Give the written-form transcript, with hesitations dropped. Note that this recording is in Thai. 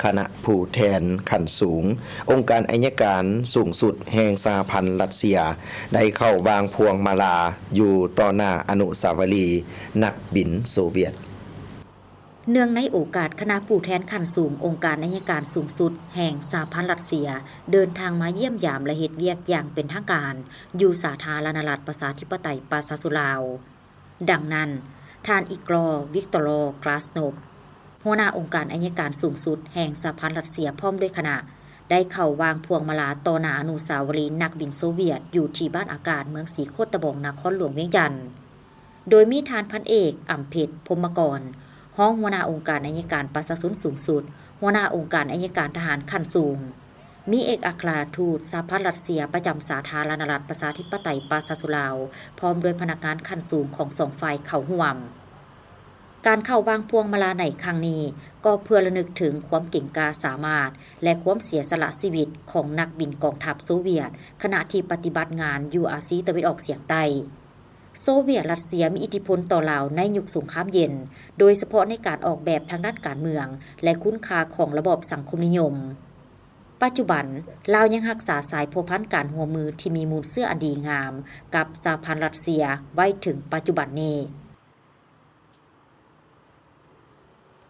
คณะผู้แทนขั้นสูงองค์การอัยการสูงสุดแห่งสหพันธ์รัสเซียได้เข้าวางพวงมาลาอยู่ต่อหน้าอนุสาวรีย์นักบินโซเวียตเนื่องในโอกาสคณะผู้แทนขั้นสูงองค์การอัยการสูงสุดแห่งสหพันธ์รัสเซียเดินทางมาเยี่ยมยามและเฮ็ดเวียกอย่างเป็นทางการอยู่สาธารณรัฐประชาธิปไตยปาซาสุลาวดังนั้นท่านอิกรอวิกตอรกลาสโนฟหัวหน้าองค์การอัยการสูงสุดแห่งสหพันธ์รัสเซียพร้อมด้วยคณะได้เข้าวางพวงมาลาต่อหน้าอนุสาวรีย์นักบินโซเวียตอยู่ที่บ้านอากาศเมืองสีโคตะบองนครหลวงเวียงจันทน์โดยมีทานพันเอกอ่ำเพชรพรหมกรห้องหัวหน้าองค์การอัยการประชาชนสูงสุดหัวหน้าองค์การอัยการทหารขั้นสูงมีเอกอัครราชทูตสหพันธ์รัสเซียประจำสาธารณรัฐประชาธิปไตยปาซาสุลาวพร้อมด้วยพนักงานขั้นสูงของสองฝ่ายเข้าร่วมการเข้าวางพวงมาลาในครั้งนี้ก็เพื่อระลึกถึงความเก่งกาจสามารถและความเสียสละชีวิตของนักบินกองทัพโซเวียตขณะที่ปฏิบัติงานอยู่อาซีตะวันออกเฉียงใต้โซเวียตรัสเซียมีอิทธิพลต่อลาวในยุคสงครามเย็นโดยเฉพาะในการออกแบบทางด้านการเมืองและคุณค่าของระบอบสังคมนิยมปัจจุบันลาวยังรักษาสายพัวพันการหัวมือที่มีมูลเสื้ออันดีงามกับสหพันธ์รัสเซียไว้ถึงปัจจุบันนี้